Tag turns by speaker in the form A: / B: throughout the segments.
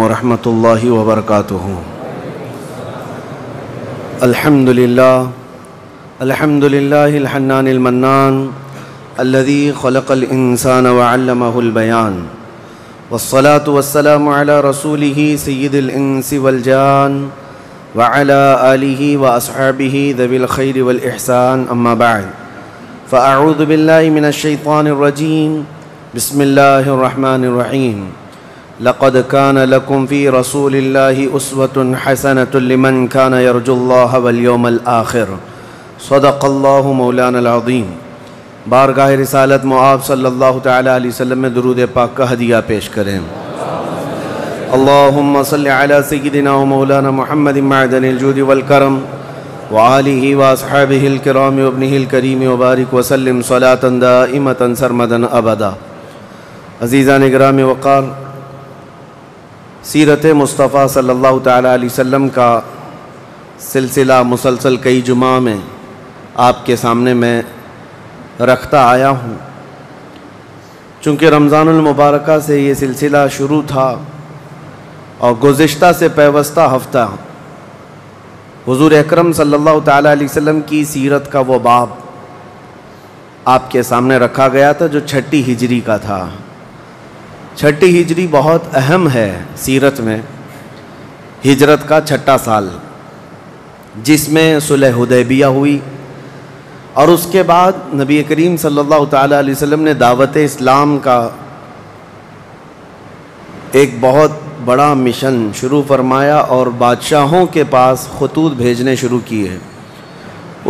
A: ورحمة الله وبركاته. الحمد لله الحنان المنان الذي خلق الإنسان وعلمه البيان، والصلاة والسلام على رسوله سيد الإنس والجان وعلى آله وأصحابه ذوي الخير والإحسان. أما بعد، فأعوذ بالله من الشيطان الرجيم. بسم الله الرحمن الرحيم. لقد كان لكم في رسول الله أسوة حسنة لمن كان يرجو الله واليوم الآخر. صدق الله مولانا العظيم. بارگاہ رسالت معاب صلی اللہ تعالی علیہ وسلم میں درود پاک کا ہدیہ پیش کریں. اللہم صلی علی سیدنا و مولانا محمد معدن الجود والکرم وآلہ واصحابہ الکرام وابنہ الکریم وبارک وسلم صلاة دائمة سرمدا ابدا. عزیزان گرامی وقار، سیرت مصطفیٰ صلی اللہ تعالی علیہ وسلم کا سلسلہ مسلسل کئی جمعہ میں آپ کے سامنے میں رکھتا آیا ہوں. چونکہ رمضان المبارکہ سے یہ سلسلہ شروع تھا اور گزشتہ سے پیوستہ ہفتہ حضور اکرم صلی اللہ تعالی علیہ وسلم کی سیرت کا وہ باب آپ کے سامنے رکھا گیا تھا جو 6 ہجری کا تھا. 6 ہجری بہت اہم ہے سیرت میں. ہجرت کا 6واں سال جس میں صلح حدیبیہ ہوئی، اور اس کے بعد نبی کریم صلی اللہ تعالی علیہ وسلم نے دعوت اسلام کا ایک بہت بڑا مشن شروع فرمایا اور بادشاہوں کے پاس خطوط بھیجنے شروع کیے.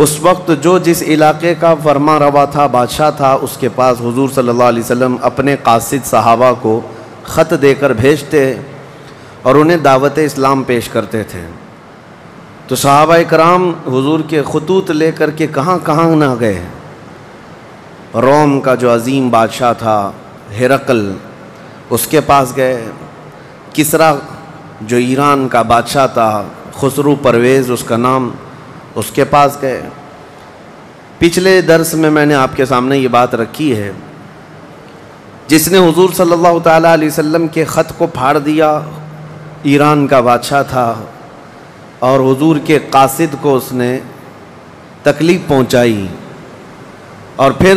A: اس وقت جو جس علاقے کا فرما روا تھا، بادشاہ تھا، اس کے پاس حضور صلی اللہ علیہ وسلم اپنے قاصد صحابہ کو خط دے کر بھیجتے اور انہیں دعوت اسلام پیش کرتے تھے. تو صحابہ کرام حضور کے خطوط لے کر کے کہاں کہاں نہ گئے. روم کا جو عظیم بادشاہ تھا ہرقل، اس کے پاس گئے. کسرا جو ایران کا بادشاہ تھا، خسرو پرویز اس کا نام، اس کے پاس گئے. پچھلے درس میں نے آپ کے سامنے یہ بات رکھی ہے، جس نے حضور صلی اللہ تعالی علیہ وسلم کے خط کو پھاڑ دیا ایران کا بادشاہ تھا، اور حضور کے قاصد کو اس نے تکلیف پہنچائی. اور پھر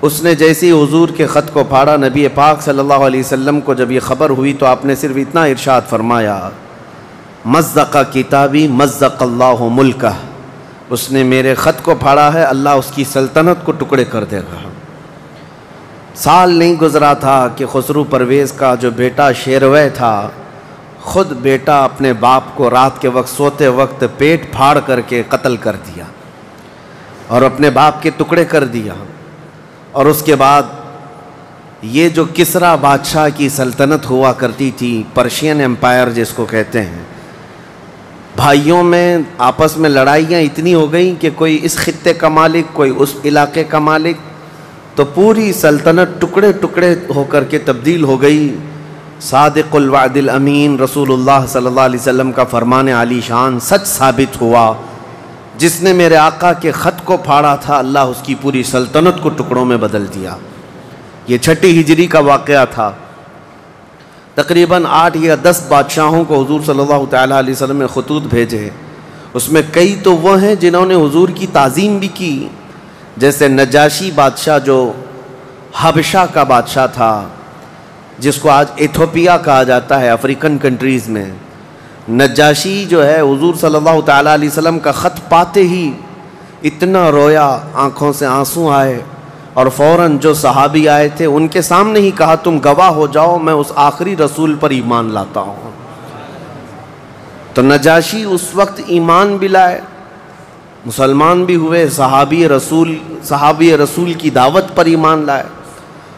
A: اس نے جیسے ہی حضور کے خط کو پھاڑا، نبی پاک صلی اللہ علیہ وسلم کو جب یہ خبر ہوئی تو آپ نے صرف اتنا ارشاد فرمایا، مزق کتابی مزق اللہ ملکہ. اس نے میرے خط کو پھاڑا ہے، اللہ اس کی سلطنت کو ٹکڑے کر دے گا. سال نہیں گزرا تھا کہ خسرو پرویز کا جو بیٹا شیروے تھا، خود بیٹا اپنے باپ کو رات کے وقت سوتے وقت پیٹ پھاڑ کر کے قتل کر دیا اور اپنے باپ کے ٹکڑے کر دیا. اور اس کے بعد یہ جو کسرا بادشاہ کی سلطنت ہوا کرتی تھی، پرشین امپائر جس کو کہتے ہیں، بھائیوں میں آپس میں لڑائیاں اتنی ہو گئیں کہ کوئی اس خطے کا مالک، کوئی اس علاقے کا مالک، تو پوری سلطنت ٹکڑے ٹکڑے ہو کر کے تبدیل ہو گئی. صادق الوعد الامین رسول اللہ صلی اللہ علیہ وسلم کا فرمان عالی شان سچ ثابت ہوا. جس نے میرے آقا کے خط کو پھاڑا تھا، اللہ اس کی پوری سلطنت کو ٹکڑوں میں بدل دیا. یہ 6 ہجری کا واقعہ تھا. تقریباً 8 یا 10 بادشاہوں کو حضور صلی اللہ تعالیٰ علیہ وسلم نے خطوط بھیجے. اس میں کئی تو وہ ہیں جنہوں نے حضور کی تعظیم بھی کی، جیسے نجاشی بادشاہ جو حبشہ کا بادشاہ تھا، جس کو آج ایتھوپیا کہا جاتا ہے افریقن کنٹریز میں. نجاشی جو ہے حضور صلی اللہ تعالیٰ علیہ وسلم کا خط پاتے ہی اتنا رویا، آنکھوں سے آنسو آئے، اور فوراً جو صحابی آئے تھے ان کے سامنے ہی کہا، تم گواہ ہو جاؤ، میں اس آخری رسول پر ایمان لاتا ہوں. تو نجاشی اس وقت ایمان بھی لائے، مسلمان بھی ہوئے، صحابی رسول کی دعوت پر ایمان لائے،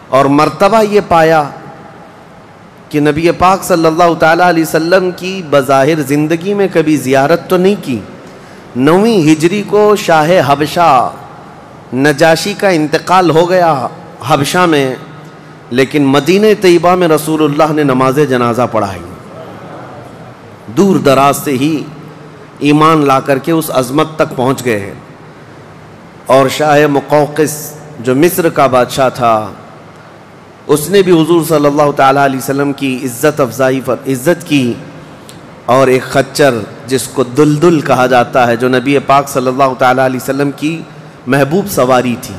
A: اور مرتبہ یہ پایا کہ نبی پاک صلی اللہ تعالیٰ علیہ وسلم کی بظاہر زندگی میں کبھی زیارت تو نہیں کی. 9 ہجری کو شاہ حبشہ نجاشی کا انتقال ہو گیا حبشہ میں، لیکن مدینہ طیبہ میں رسول اللہ نے نماز جنازہ پڑھائی. دور دراز سے ہی ایمان لا کر کے اس عظمت تک پہنچ گئے. اور شاہ مقوقس جو مصر کا بادشاہ تھا، اس نے بھی حضور صلی اللہ تعالیٰ علیہ وسلم کی عزت افزائی عزت کی، اور ایک خچر جس کو دلدل کہا جاتا ہے، جو نبی پاک صلی اللہ تعالیٰ علیہ وسلم کی محبوب سواری تھی،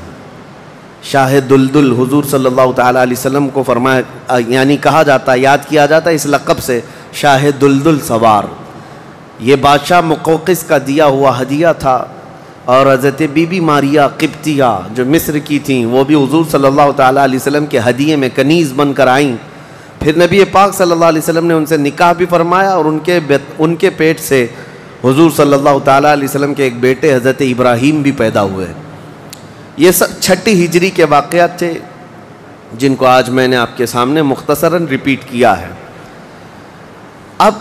A: شاہ دلدل حضور صلی اللہ تعالیٰ علیہ وسلم کو فرمایا، یعنی کہا جاتا ہے، یاد کیا جاتا ہے اس لقب سے، شاہ دلدل سوار۔ یہ بادشاہ مقوقس کا دیا ہوا ہدیہ تھا، اور حضرت بی بی ماریہ قبطیہ جو مصر کی تھیں، وہ بھی حضور صلی اللہ تعالیٰ علیہ وسلم کے ہدیے میں کنیز بن کر آئیں۔ پھر نبی پاک صلی اللہ علیہ وسلم نے ان سے نکاح بھی فرمایا، اور ان کے پیٹ سے حضور صلی اللہ تعالیٰ علیہ وسلم کے ایک بیٹے حضرت ابراہیم بھی پیدا ہوئے۔ یہ سب چھٹی ہجری کے واقعات تھے جن کو آج میں نے آپ کے سامنے مختصراً ریپیٹ کیا ہے۔ اب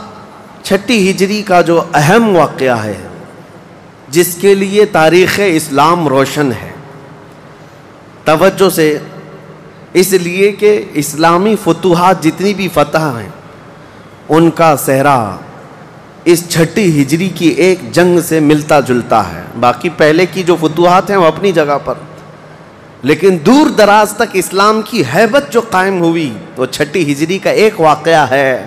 A: چھٹی ہجری کا جو اہم واقعہ ہے، جس کے لیے تاریخ اسلام روشن ہے، توجہ سے، اس لیے کہ اسلامی فتوحات جتنی بھی فتح ہیں ان کا صحرا اس چھٹی ہجری کی ایک جنگ سے ملتا جلتا ہے۔ باقی پہلے کی جو فتوحات ہیں وہ اپنی جگہ پر، لیکن دور دراز تک اسلام کی ہیبت جو قائم ہوئی وہ چھٹی ہجری کا ایک واقعہ ہے۔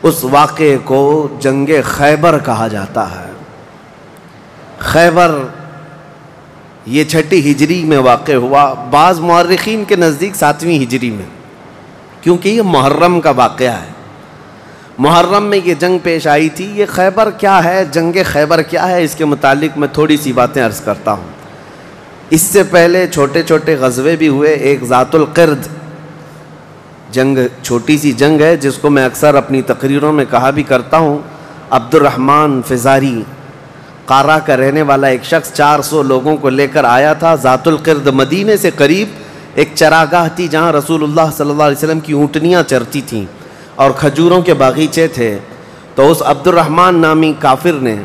A: اس واقعے کو جنگ خیبر کہا جاتا ہے۔ خیبر یہ چھٹی ہجری میں واقع ہوا، بعض مورخین کے نزدیک 7ویں ہجری میں، کیونکہ یہ محرم کا واقعہ ہے۔ محرم میں یہ جنگ پیش آئی تھی۔ یہ خیبر کیا ہے، جنگ خیبر کیا ہے، اس کے متعلق میں تھوڑی سی باتیں عرض کرتا ہوں۔ اس سے پہلے چھوٹے چھوٹے غزوے بھی ہوئے۔ ایک ذات القرد جنگ، چھوٹی سی جنگ ہے جس کو میں اکثر اپنی تقریروں میں کہا بھی کرتا ہوں۔ عبد الرحمن فزاری قارہ کا رہنے والا ایک شخص 400 لوگوں کو لے کر آیا تھا ذات القرد۔ مدینے سے قریب ایک چراگاہ تھی جہاں رسول اللہ صلی اللہ علیہ وسلم کی اونٹنیاں چرتی تھیں اور کھجوروں کے باغیچے تھے۔ تو اس عبد الرحمن نامی کافر نے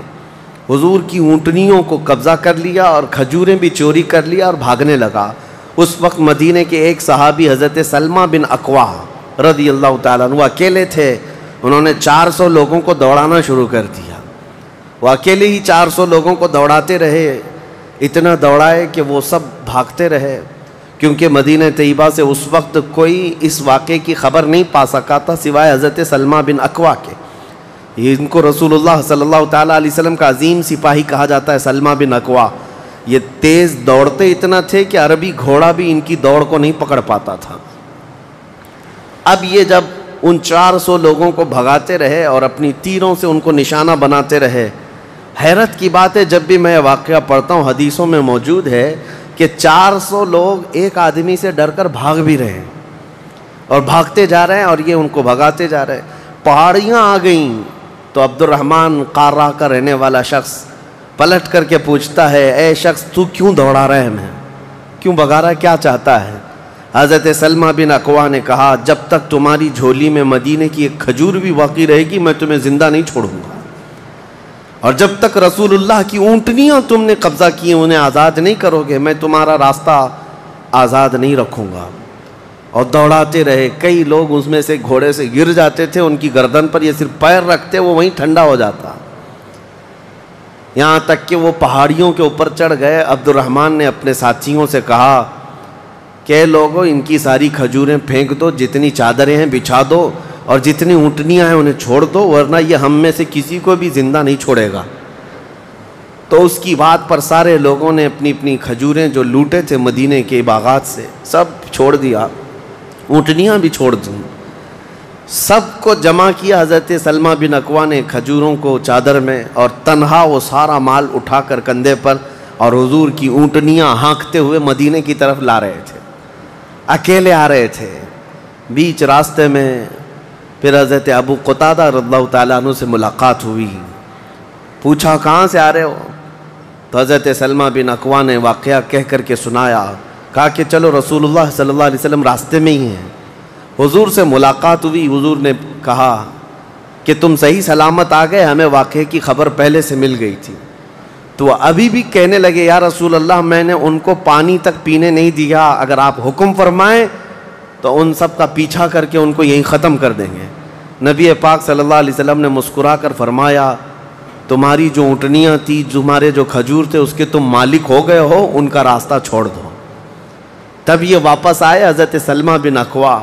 A: حضور کی اونٹنیوں کو قبضہ کر لیا اور کھجوریں بھی چوری کر لیا اور بھاگنے لگا۔ اس وقت مدینے کے ایک صحابی حضرت سلمہ بن اکوا رضی اللہ تعالیٰ عنہ اکیلے تھے۔ انہوں نے 400 لوگوں کو دوڑانا شروع کر دیا۔ وہ اکیلے ہی 400 لوگوں کو دوڑاتے رہے، اتنا دوڑائے کہ وہ سب بھاگتے رہے، کیونکہ مدینہ طیبہ سے اس وقت کوئی اس واقعے کی خبر نہیں پا سکا تھا سوائے حضرت سلمہ بن اکوا کے۔ ان کو رسول اللہ صلی اللہ تعالیٰ علیہ وسلم کا عظیم سپاہی کہا جاتا ہے، سلمہ بن اکوا۔ یہ تیز دوڑتے اتنا تھے کہ عربی گھوڑا بھی ان کی دوڑ کو نہیں پکڑ پاتا تھا۔ اب یہ جب ان 400 لوگوں کو بھگاتے رہے اور اپنی تیروں سے ان کو نشانہ بناتے رہے، حیرت کی بات ہے جب بھی میں واقعہ پڑھتا ہوں حدیثوں میں موجود ہے کہ 400 لوگ ایک آدمی سے ڈر کر بھاگ بھی رہے ہیں اور بھاگتے جا رہے ہیں اور یہ ان کو بھگاتے جا رہے ہیں۔ پہاڑیاں آ گئیں تو عبد الرحمن قارہ کا رہنے والا شخص پلٹ کر کے پوچھتا ہے، اے شخص تو کیوں دوڑا رہا ہے، ہمیں کیوں بھگا رہا ہے، کیا چاہتا ہے؟ حضرت سلمہ بن اکوا نے کہا، جب تک تمہاری جھولی میں مدینے کی ایک کھجور بھی باقی رہے گی میں تمہیں زندہ نہیں چھوڑوں گا، اور جب تک رسول اللہ کی اونٹنیاں تم نے قبضہ کی انہیں آزاد نہیں کرو گے میں تمہارا راستہ آزاد نہیں رکھوں گا۔ اور دوڑاتے رہے۔ کئی لوگ اس میں سے گھوڑے سے گر جاتے تھے، ان کی گردن پر یہ صرف پیر رکھتے وہ وہیں ٹھنڈا ہو جاتا، یہاں تک کہ وہ پہاڑیوں کے اوپر چڑھ گئے۔ عبد الرحمن نے اپنے ساتھیوں سے کہا کہ لوگوں ان کی ساری کھجوریں پھینک دو، جتنی چادریں ہیں بچھا دو اور جتنی اونٹنیاں ہیں انہیں چھوڑ دو، ورنہ یہ ہم میں سے کسی کو بھی زندہ نہیں چھوڑے گا۔ تو اس کی بات پر سارے لوگوں نے اپنی اپنی کھجوریں جو لوٹے تھے مدینے کے باغات سے سب چھوڑ دیا، اونٹنیاں بھی چھوڑ دیں، سب کو جمع کیا حضرت سلمہ بن اکوا نے کھجوروں کو چادر میں، اور تنہا وہ سارا مال اٹھا کر کندھے پر اور حضور کی اونٹنیاں ہانکتے ہوئے مدینے کی طرف لا رہے تھے، اکیلے آ رہے تھے۔ بیچ راستے میں پھر حضرت ابو قتادہ رضی اللہ تعالیٰ عنہ سے ملاقات ہوئی، پوچھا کہاں سے آ رہے ہو؟ تو حضرت سلمہ بن اکوا نے واقعہ کہہ کر کے سنایا، کہا کہ چلو رسول اللہ صلی اللہ علیہ وسلم راستے میں ہی ہیں۔ حضور سے ملاقات ہوئی، حضور نے کہا کہ تم صحیح سلامت آ گئے، ہمیں واقعے کی خبر پہلے سے مل گئی تھی۔ تو وہ ابھی بھی کہنے لگے، یا رسول اللہ میں نے ان کو پانی تک پینے نہیں دیا، اگر آپ حکم فرمائیں تو ان سب کا پیچھا کر کے ان کو یہیں ختم کر دیں گے۔ نبی پاک صلی اللہ علیہ وسلم نے مسکرا کر فرمایا، تمہاری جو اونٹنیاں تھی، تمہارے جو کھجور تھے، اس کے تم مالک ہو گئے ہو، ان کا راستہ چھوڑ دو۔ تب یہ واپس آئے حضرت سلمہ بن اکوع.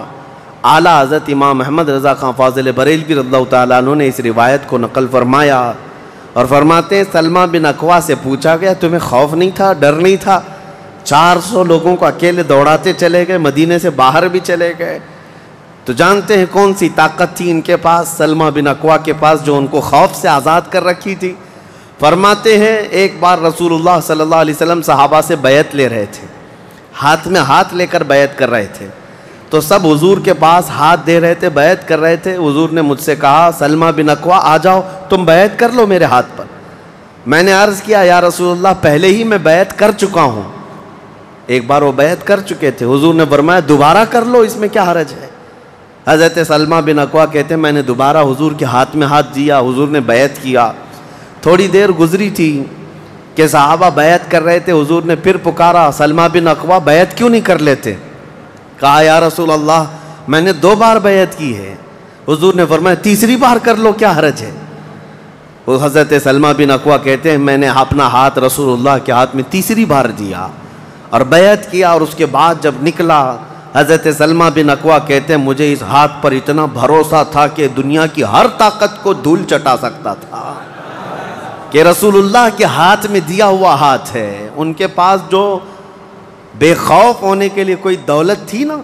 A: اعلیٰ حضرت امام احمد رضا خان فاضل بریلوی رضی اللہ تعالیٰ عنہ نے اس روایت کو نقل فرمایا اور فرماتے ہیں سلمہ بن اکوع سے پوچھا گیا تمہیں خوف نہیں تھا، ڈر نہیں تھا؟ 400 لوگوں کو اکیلے دوڑاتے چلے گئے، مدینے سے باہر بھی چلے گئے. تو جانتے ہیں کون سی طاقت تھی ان کے پاس، سلمہ بن اکوع کے پاس، جو ان کو خوف سے آزاد کر رکھی تھی. فرماتے ہیں ایک بار رسول اللہ صلی اللہ علیہ وسلم صحابہ سے بیعت لے رہے تھے، ہاتھ میں ہاتھ لے کر بیعت کر رہے تھے. تو سب حضور کے پاس ہاتھ دے رہے تھے، بیعت کر رہے تھے. حضور نے مجھ سے کہا سلمہ بن اکوع آ جاؤ تم بیعت کر لو میرے ہاتھ پر. میں نے عرض کیا یا رسول اللہ پہلے ہی میں بیعت کر چکا ہوں. ایک بار وہ بیعت کر چکے تھے. حضور نے فرمایا دوبارہ کر لو، اس میں کیا حرج ہے؟ حضرت سلمہ بن اکوع کہتے ہیں میں نے دوبارہ حضور کے ہاتھ میں ہاتھ دیا، حضور نے بیعت کیا. تھوڑی دیر گزری تھی کہ صحابہ بیعت کر رہے تھے. حضور نے پھر پکارا سلمہ بن اکوع بیعت کیوں نہیں کر لیتے؟ کہا یا رسول اللہ میں نے 2 بار بیعت کی ہے. حضور نے فرمایا تیسری بار کر لو، کیا حرج ہے؟ وہ حضرت سلمہ بن اکوع کہتے ہیں میں نے اپنا ہاتھ رسول اللہ کے ہاتھ میں تیسری بار دیا اور بیعت کیا. اور اس کے بعد جب نکلا حضرت سلمہ بن اکوع کہتے ہیں مجھے اس ہاتھ پر اتنا بھروسہ تھا کہ دنیا کی ہر طاقت کو دھول چٹا سکتا تھا کہ رسول اللہ کے ہاتھ میں دیا ہوا ہاتھ ہے. ان کے پاس جو بے خوف ہونے کے لیے کوئی دولت تھی نا،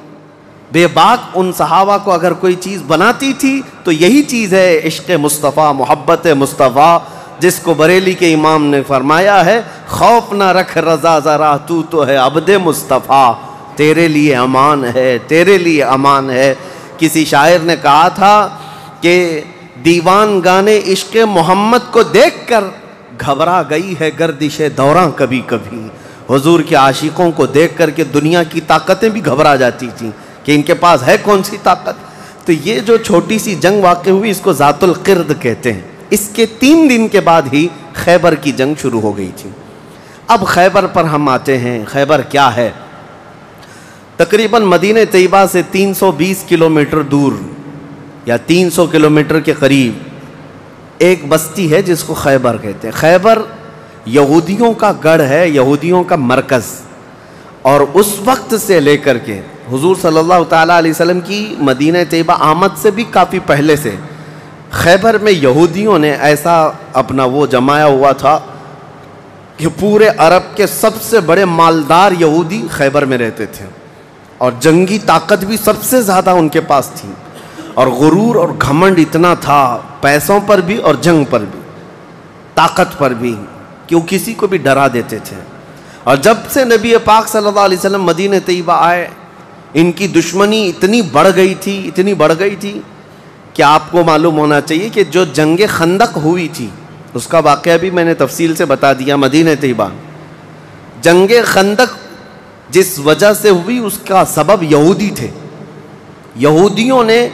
A: بے باک ان صحابہ کو اگر کوئی چیز بناتی تھی تو یہی چیز ہے عشق مصطفیٰ، محبت مصطفیٰ، جس کو بریلی کے امام نے فرمایا ہے خوف نہ رکھ رضا ذرا تو ہے عبد مصطفیٰ، تیرے لیے امان ہے، تیرے لیے امان ہے. کسی شاعر نے کہا تھا کہ دیوان گانے عشق محمد کو دیکھ کر گھبرا گئی ہے گردش دوراں کبھی کبھی. حضور کے عاشقوں کو دیکھ کر کے دنیا کی طاقتیں بھی گھبرا جاتی تھیں کہ ان کے پاس ہے کون سی طاقت. تو یہ جو چھوٹی سی جنگ واقع ہوئی اس کو ذات القرد کہتے ہیں. اس کے 3 دن کے بعد ہی خیبر کی جنگ شروع ہو گئی تھی. اب خیبر پر ہم آتے ہیں. خیبر کیا ہے؟ تقریباً مدینہ طیبہ سے 320 کلومیٹر دور یا 300 کلومیٹر کے قریب ایک بستی ہے جس کو خیبر کہتے ہیں. خیبر یہودیوں کا گڑھ ہے، یہودیوں کا مرکز. اور اس وقت سے لے کر کے حضور صلی اللہ تعالیٰ علیہ وسلم کی مدینہ طیبہ آمد سے بھی کافی پہلے سے خیبر میں یہودیوں نے ایسا اپنا وہ جمایا ہوا تھا کہ پورے عرب کے سب سے بڑے مالدار یہودی خیبر میں رہتے تھے اور جنگی طاقت بھی سب سے زیادہ ان کے پاس تھی. اور غرور اور گھمنڈ اتنا تھا، پیسوں پر بھی اور جنگ پر بھی، طاقت پر بھی، کہ وہ کسی کو بھی ڈرا دیتے تھے. اور جب سے نبی پاک صلی اللہ علیہ وسلم مدینہ طیبہ آئے ان کی دشمنی اتنی بڑھ گئی تھی کہ آپ کو معلوم ہونا چاہیے کہ جو جنگ خندق ہوئی تھی اس کا واقعہ بھی میں نے تفصیل سے بتا دیا. مدینہ طیبہ جنگ خندق جس وجہ سے ہوئی اس کا سبب یہودی تھے. یہودیوں نے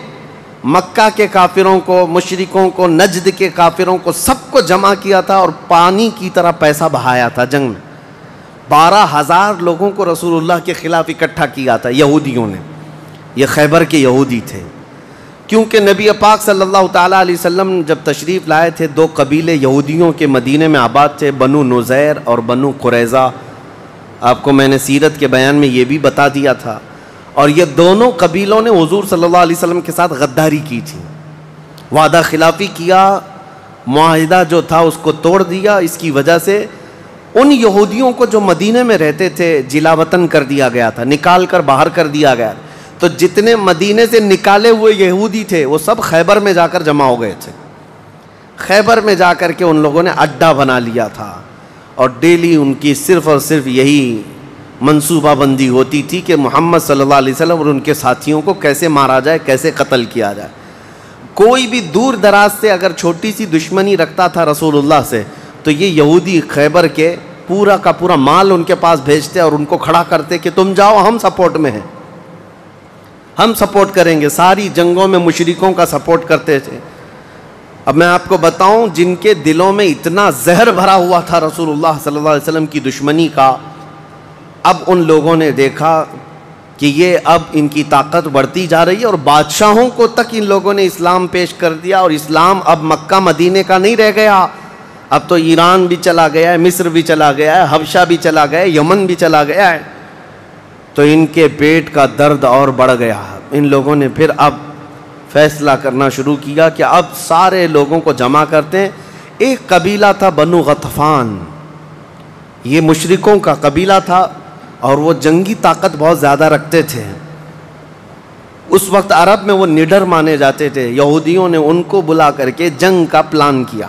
A: مکہ کے کافروں کو، مشرکوں کو، نجد کے کافروں کو سب کو جمع کیا تھا اور پانی کی طرح پیسہ بہایا تھا. جنگ میں 12,000 لوگوں کو رسول اللہ کے خلاف اکٹھا کیا تھا یہودیوں نے. یہ خیبر کے یہودی تھے. کیونکہ نبی پاک صلی اللہ تعالیٰ علیہ وسلم جب تشریف لائے تھے 2 قبیلے یہودیوں کے مدینے میں آباد تھے، بنو نذیر اور بنو قریظہ. آپ کو میں نے سیرت کے بیان میں یہ بھی بتا دیا تھا. اور یہ دونوں قبیلوں نے حضور صلی اللہ علیہ وسلم کے ساتھ غداری کی تھی، وعدہ خلافی کیا، معاہدہ جو تھا اس کو توڑ دیا. اس کی وجہ سے ان یہودیوں کو جو مدینے میں رہتے تھے جلا وطن کر دیا گیا تھا، نکال کر باہر کر دیا گیا. تو جتنے مدینے سے نکالے ہوئے یہودی تھے وہ سب خیبر میں جا کر جمع ہو گئے تھے. خیبر میں جا کر کے ان لوگوں نے اڈا بنا لیا تھا اور ڈیلی ان کی صرف اور صرف یہی منصوبہ بندی ہوتی تھی کہ محمد صلی اللہ علیہ وسلم اور ان کے ساتھیوں کو کیسے مارا جائے، کیسے قتل کیا جائے. کوئی بھی دور دراز سے اگر چھوٹی سی دشمنی رکھتا تھا رسول اللہ سے تو یہ یہودی خیبر کے پورا کا پورا مال ان کے پاس بھیجتے اور ان کو کھڑا کرتے کہ تم جاؤ، ہم سپورٹ میں ہیں، ہم سپورٹ کریں گے. ساری جنگوں میں مشرکوں کا سپورٹ کرتے تھے. اب میں آپ کو بتاؤں جن کے دلوں میں اتنا زہر بھرا ہوا تھا رسول اللہ صلی اللہ علیہ وسلم کی دشمنی کا، اب ان لوگوں نے دیکھا کہ یہ اب ان کی طاقت بڑھتی جا رہی ہے اور بادشاہوں کو تک ان لوگوں نے اسلام پیش کر دیا. اور اسلام اب مکہ مدینے کا نہیں رہ گیا، اب تو ایران بھی چلا گیا ہے، مصر بھی چلا گیا ہے، حبشہ بھی چلا گیا ہے، یمن بھی چلا گیا ہے. تو تو ان کے پیٹ کا درد اور بڑھ گیا۔ ان لوگوں نے پھر اب فیصلہ کرنا شروع کیا کہ اب سارے لوگوں کو جمع کرتے ہیں۔ ایک قبیلہ تھا بنو غطفان، یہ مشرکوں کا قبیلہ تھا اور وہ جنگی طاقت بہت زیادہ رکھتے تھے۔ اس وقت عرب میں وہ نڈر مانے جاتے تھے۔ یہودیوں نے ان کو بلا کر کے جنگ کا پلان کیا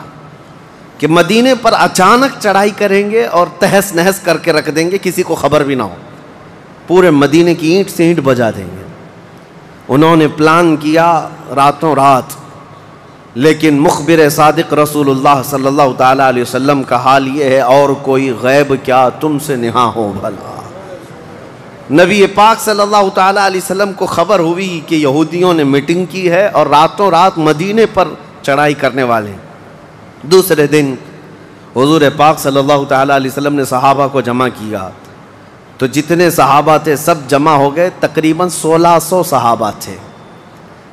A: کہ مدینے پر اچانک چڑھائی کریں گے اور تہس نہس کر کے رکھ دیں گے، کسی کو خبر بھی نہ ہو، پورے مدینے کی اینٹ سے اینٹ بجا دیں گے۔ انہوں نے پلان کیا راتوں رات، لیکن مخبر صادق رسول اللہ صلی اللہ تعالیٰ علیہ وسلم کا حال یہ ہے، اور کوئی غیب کیا تم سے نہاں ہو بھلا۔ نبی پاک صلی اللہ تعالیٰ علیہ وسلم کو خبر ہوئی کہ یہودیوں نے میٹنگ کی ہے اور راتوں رات مدینے پر چڑھائی کرنے والے ہیں۔ دوسرے دن حضور پاک صلی اللہ تعالیٰ علیہ وسلم نے صحابہ کو جمع کیا، تو جتنے صحابہ تھے سب جمع ہو گئے، تقریباً 1600 صحابہ تھے۔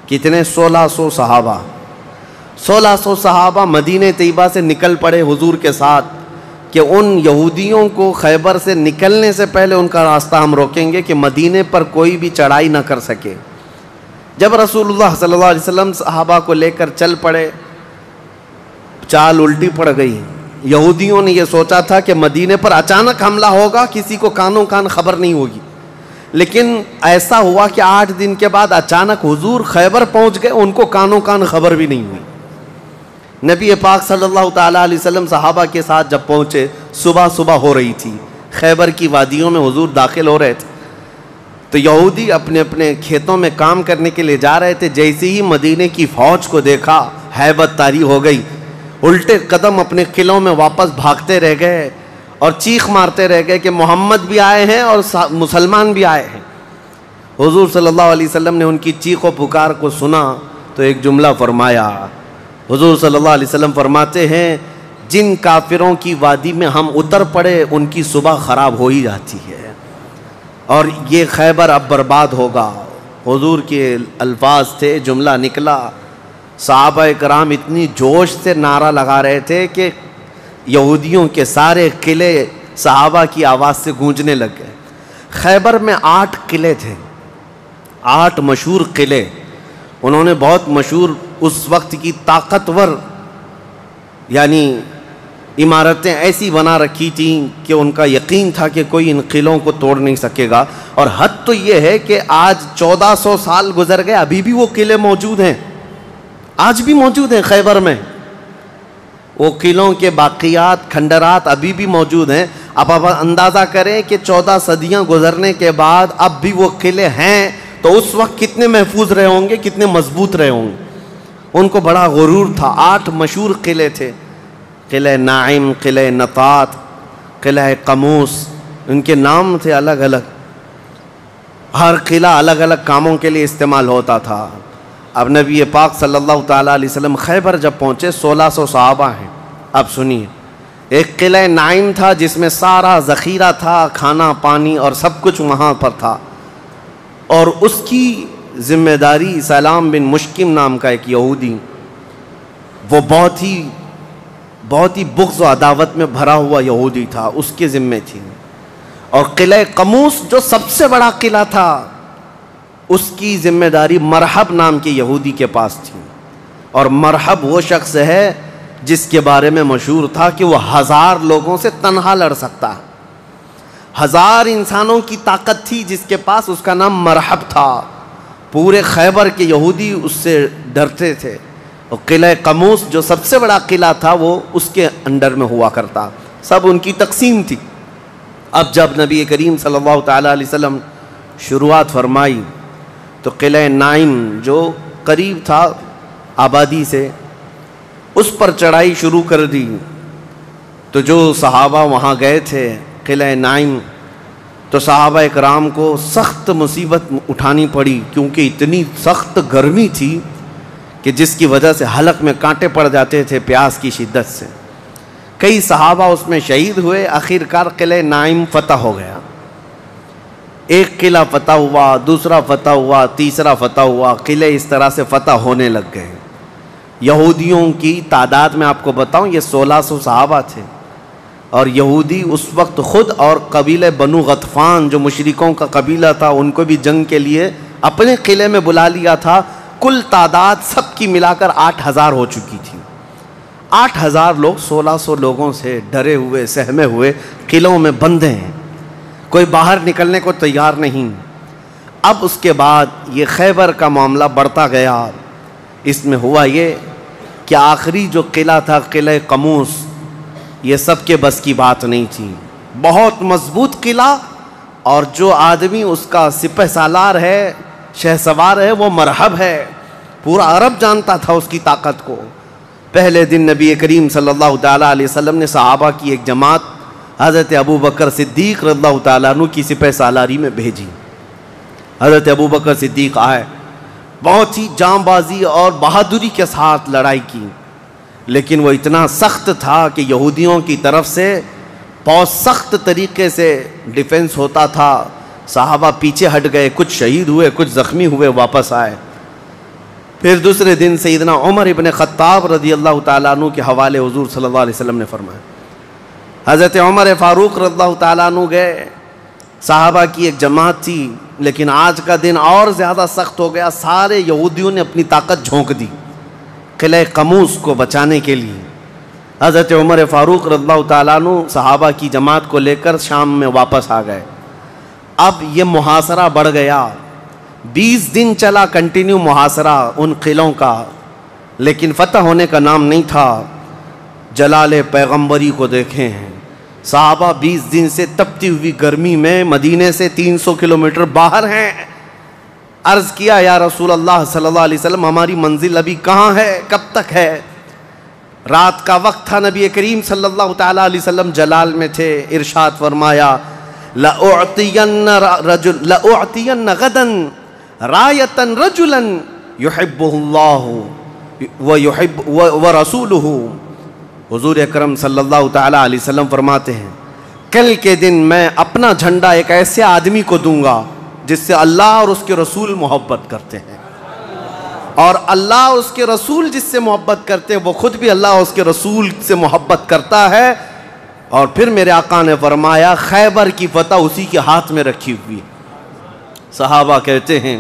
A: کتنے؟ 1600 صحابہ۔ 1600 صحابہ مدینہ طیبہ سے نکل پڑے حضور کے ساتھ کہ ان یہودیوں کو خیبر سے نکلنے سے پہلے ان کا راستہ ہم روکیں گے کہ مدینے پر کوئی بھی چڑھائی نہ کر سکے۔ جب رسول اللہ صلی اللہ علیہ وسلم صحابہ کو لے کر چل پڑے، چال الٹی پڑ گئی۔ یہودیوں نے یہ سوچا تھا کہ مدینے پر اچانک حملہ ہوگا، کسی کو کانوں کان خبر نہیں ہوگی، لیکن ایسا ہوا کہ 8 دن کے بعد اچانک حضور خیبر پہنچ گئے، ان کو کانوں کان خبر بھی نہیں ہوئی۔ نبی پاک صلی اللہ تعالیٰ علیہ وسلم صحابہ کے ساتھ جب پہنچے، صبح ہو رہی تھی، خیبر کی وادیوں میں حضور داخل ہو رہے تھے، تو یہودی اپنے اپنے کھیتوں میں کام کرنے کے لیے جا رہے تھے۔ جیسے ہی مدینے کی فوج کو دیکھا، ہیبت طاری ہو گئی، الٹے قدم اپنے قلعوں میں واپس بھاگتے رہ گئے اور چیخ مارتے رہ گئے کہ محمد بھی آئے ہیں اور مسلمان بھی آئے ہیں۔ حضور صلی اللہ علیہ وسلم نے ان کی چیخ و پکار کو سنا تو ایک جملہ فرمایا۔ حضور صلی اللہ علیہ وسلم فرماتے ہیں، جن کافروں کی وادی میں ہم اتر پڑے ان کی صبح خراب ہو ہی جاتی ہے، اور یہ خیبر اب برباد ہوگا۔ حضور کے الفاظ تھے، جملہ نکلا۔ صحابہ کرام اتنی جوش سے نعرہ لگا رہے تھے کہ یہودیوں کے سارے قلعے صحابہ کی آواز سے گونجنے لگ گئے۔ خیبر میں 8 قلعے تھے، 8 مشہور قلعے۔ انہوں نے بہت مشہور اس وقت کی طاقتور یعنی عمارتیں ایسی بنا رکھی تھیں کہ ان کا یقین تھا کہ کوئی ان قلعوں کو توڑ نہیں سکے گا۔ اور حد تو یہ ہے کہ آج 1400 سال گزر گئے، ابھی بھی وہ قلعے موجود ہیں، آج بھی موجود ہیں خیبر میں۔ وہ قلعوں کے باقیات، کھنڈرات ابھی بھی موجود ہیں۔ اب آپ اندازہ کریں کہ 14 صدیاں گزرنے کے بعد اب بھی وہ قلعے ہیں، تو اس وقت کتنے محفوظ رہے ہوں گے، کتنے مضبوط رہے ہوں گے۔ ان کو بڑا غرور تھا۔ 8 مشہور قلعے تھے، قلعہ ناعم، قلعہ نطات، قلعہ قموس، ان کے نام تھے الگ الگ۔ ہر قلعہ الگ الگ کاموں کے لیے استعمال ہوتا تھا۔ اب نبی پاک صلی اللہ تعالیٰ علیہ وسلم خیبر جب پہنچے، 1600 صحابہ ہیں۔ اب سنیے، ایک قلعہ ناعم تھا جس میں سارا ذخیرہ تھا، کھانا پانی اور سب کچھ وہاں پر تھا، اور اس کی ذمہ داری سلام بن مشکم نام کا ایک یہودی، وہ بہت ہی بغض و عداوت میں بھرا ہوا یہودی تھا، اس کے ذمہ تھی۔ اور قلعہ قموس جو سب سے بڑا قلعہ تھا، اس کی ذمہ داری مرحب نام کے یہودی کے پاس تھی۔ اور مرحب وہ شخص ہے جس کے بارے میں مشہور تھا کہ وہ 1000 لوگوں سے تنہا لڑ سکتا ہے۔ 1000 انسانوں کی طاقت تھی جس کے پاس، اس کا نام مرحب تھا۔ پورے خیبر کے یہودی اس سے ڈرتے تھے۔ اور قلعہ قموس جو سب سے بڑا قلعہ تھا، وہ اس کے انڈر میں ہوا کرتا، سب ان کی تقسیم تھی۔ اب جب نبی کریم صلی اللہ تعالیٰ علیہ وسلم شروعات فرمائی تو قلعہ ناعم جو قریب تھا آبادی سے، اس پر چڑھائی شروع کر دی۔ تو جو صحابہ وہاں گئے تھے قلعہ ناعم، تو صحابہ اکرام کو سخت مصیبت اٹھانی پڑی، کیونکہ اتنی سخت گرمی تھی کہ جس کی وجہ سے حلق میں کانٹے پڑ جاتے تھے پیاس کی شدت سے۔ کئی صحابہ اس میں شہید ہوئے۔ آخرکار قلعہ ناعم فتح ہو گیا۔ ایک قلعہ فتح ہوا، دوسرا فتح ہوا، تیسرا فتح ہوا، قلعے اس طرح سے فتح ہونے لگ گئے۔ یہودیوں کی تعداد میں آپ کو بتاؤں، یہ 1600 صحابہ تھے، اور یہودی اس وقت خود اور قبیلہ بنو غطفان جو مشرکوں کا قبیلہ تھا ان کو بھی جنگ کے لیے اپنے قلعے میں بلا لیا تھا. کل تعداد سب کی ملا کر 8,000 ہو چکی تھی. 8,000 لوگ 1,600 لوگوں سے ڈرے ہوئے سہمے ہوئے قلعوں میں بندے ہیں, کوئی باہر نکلنے کو تیار نہیں. اب اس کے بعد یہ خیبر کا معاملہ بڑھتا گیا. اس میں ہوا یہ کہ آخری جو قلعہ تھا قلعہ قموس, یہ سب کے بس کی بات نہیں تھی. بہت مضبوط قلعہ, اور جو آدمی اس کا سپہ سالار ہے, شہ سوار ہے, وہ مرحب ہے. پورا عرب جانتا تھا اس کی طاقت کو. پہلے دن نبی کریم صلی اللہ تعالیٰ علیہ وسلم نے صحابہ کی ایک جماعت حضرت ابوبکر صدیق رضی اللہ تعالیٰ عنہ کی سپہ سالاری میں بھیجی. حضرت ابوبکر صدیق آئے, بہت ہی جاں بازی اور بہادری کے ساتھ لڑائی کی, لیکن وہ اتنا سخت تھا کہ یہودیوں کی طرف سے بہت سخت طریقے سے ڈیفنس ہوتا تھا. صحابہ پیچھے ہٹ گئے, کچھ شہید ہوئے, کچھ زخمی ہوئے, واپس آئے. پھر دوسرے دن سیدنا عمر ابن خطاب رضی اللہ تعالیٰ عنہ کے حوالے حضور صلی اللہ علیہ وسلم نے فرمایا. حضرت عمر فاروق رضی اللہ تعالیٰ عنہ گئے, صحابہ کی ایک جماعت تھی, لیکن آج کا دن اور زیادہ سخت ہو گیا. سارے یہودیوں نے اپنی طاقت جھونک دی قلعہ قموس کو بچانے کے لیے. حضرت عمر فاروق رضی اللہ تعالیٰ عنہ صحابہ کی جماعت کو لے کر شام میں واپس آ گئے. اب یہ محاصرہ بڑھ گیا, 20 دن چلا کنٹینیو محاصرہ ان قلعوں کا, لیکن فتح ہونے کا نام نہیں تھا. جلال پیغمبری کو دیکھیں ہیں, صحابہ 20 دن سے تپتی ہوئی گرمی میں مدینے سے 300 کلومیٹر باہر ہیں. عرض کیا یا رسول اللہ صلی اللہ علیہ وسلم, ہماری منزل ابھی کہاں ہے, کب تک ہے؟ رات کا وقت تھا, نبی کریم صلی اللہ تعالیٰ علیہ وسلم جلال میں تھے. ارشاد فرمایا لَأُعْطِيَنَّ غَدًا رَایَةً رَجُلًا يُحِبُّهُ اللَّهُ وَرَسُولُهُ. حضور اکرم صلی اللہ تعالیٰ علیہ وسلم فرماتے ہیں, کل کے دن میں اپنا جھنڈا ایک ایسے آدمی کو دوں گا جس سے اللہ اور اس کے رسول محبت کرتے ہیں, اور اللہ اور اس کے رسول جس سے محبت کرتے ہیں وہ خود بھی اللہ اور اس کے رسول سے محبت کرتا ہے. اور پھر میرے آقا نے فرمایا خیبر کی فتح اسی کے ہاتھ میں رکھی ہوئی. صحابہ کہتے ہیں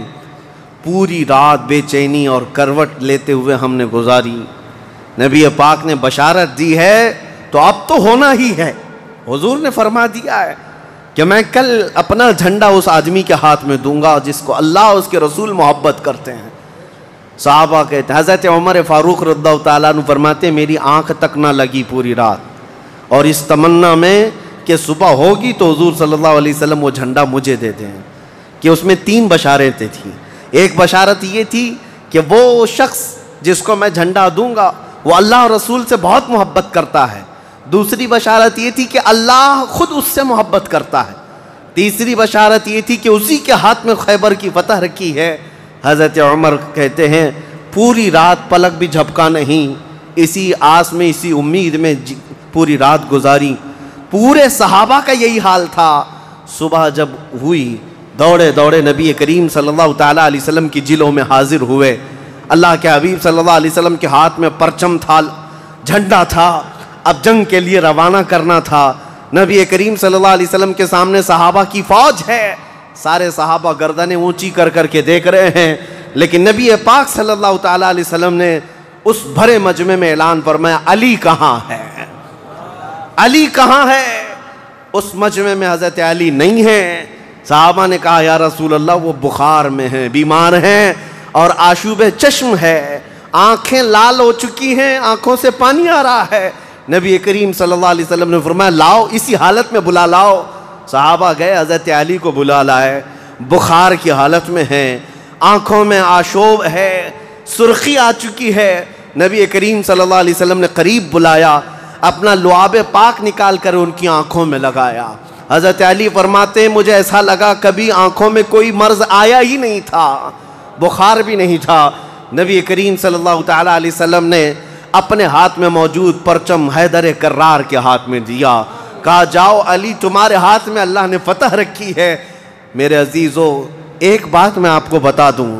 A: پوری رات بے چینی اور کروٹ لیتے ہوئے ہم نے گزاری. نبی پاک نے بشارت دی ہے تو اب تو ہونا ہی ہے. حضور نے فرما دیا ہے کہ میں کل اپنا جھنڈا اس آدمی کے ہاتھ میں دوں گا جس کو اللہ اور اس کے رسول محبت کرتے ہیں. صحابہ کہتے ہیں, حضرت عمر فاروق رضی اللہ تعالیٰ عنہ فرماتے ہیں میری آنکھ تک نہ لگی پوری رات, اور اس تمنا میں کہ صبح ہوگی تو حضور صلی اللہ علیہ وسلم وہ جھنڈا مجھے دے دیں. کہ اس میں 3 بشارتیں تھیں. ایک بشارت یہ تھی کہ وہ شخص جس کو میں جھنڈا دوں گا وہ اللہ اور رسول سے بہت محبت کرتا ہے. دوسری بشارت یہ تھی کہ اللہ خود اس سے محبت کرتا ہے. تیسری بشارت یہ تھی کہ اسی کے ہاتھ میں خیبر کی فتح رکھی ہے. حضرت عمر کہتے ہیں پوری رات پلک بھی جھپکا نہیں, اسی آس میں اسی امید میں پوری رات گزاری. پورے صحابہ کا یہی حال تھا. صبح جب ہوئی دوڑے دوڑے نبی کریم صلی اللہ تعالیٰ علیہ وسلم کی جلوں میں حاضر ہوئے. اللہ کے حبیب صلی اللہ علیہ وسلم کے ہاتھ میں پرچم تھا, جھنڈا تھا, اب جنگ کے لیے روانہ کرنا تھا. نبی کریم صلی اللہ علیہ وسلم کے سامنے صحابہ کی فوج ہے. سارے صحابہ گردنیں اونچی کر کر کے دیکھ رہے ہیں, لیکن نبی پاک صلی اللہ تعالیٰ علیہ وسلم نے اس بھرے مجمع میں اعلان فرمایا علی کہاں ہے, علی کہاں ہے. اس مجمع میں حضرت علی نہیں ہیں. صحابہ نے کہا یا رسول اللہ وہ بخار میں ہیں, بیمار ہیں اور آشوب چشم ہے, آنکھیں لال ہو چکی ہیں, آنکھوں سے پانی آ رہا ہے. نبی کریم صلی اللہ علیہ وسلم نے فرمایا لاؤ, اسی حالت میں بلا لاؤ. صحابہ گئے, حضرت علی کو بلا لائے. بخار کی حالت میں ہیں, آنکھوں میں آشوب ہے, سرخی آ چکی ہے. نبی کریم صلی اللہ علیہ وسلم نے قریب بلایا, اپنا لعاب پاک نکال کر ان کی آنکھوں میں لگایا. حضرت علی فرماتے ہیں مجھے ایسا لگا کبھی آنکھوں میں کوئی مرض آیا ہی نہیں تھا, بخار بھی نہیں تھا. نبی کریم صلی اللہ تعالیٰ علیہ وسلم نے اپنے ہاتھ میں موجود پرچم حیدر کرار کے ہاتھ میں دیا, کہا جاؤ علی تمہارے ہاتھ میں اللہ نے فتح رکھی ہے. میرے عزیزو ایک بات میں آپ کو بتا دوں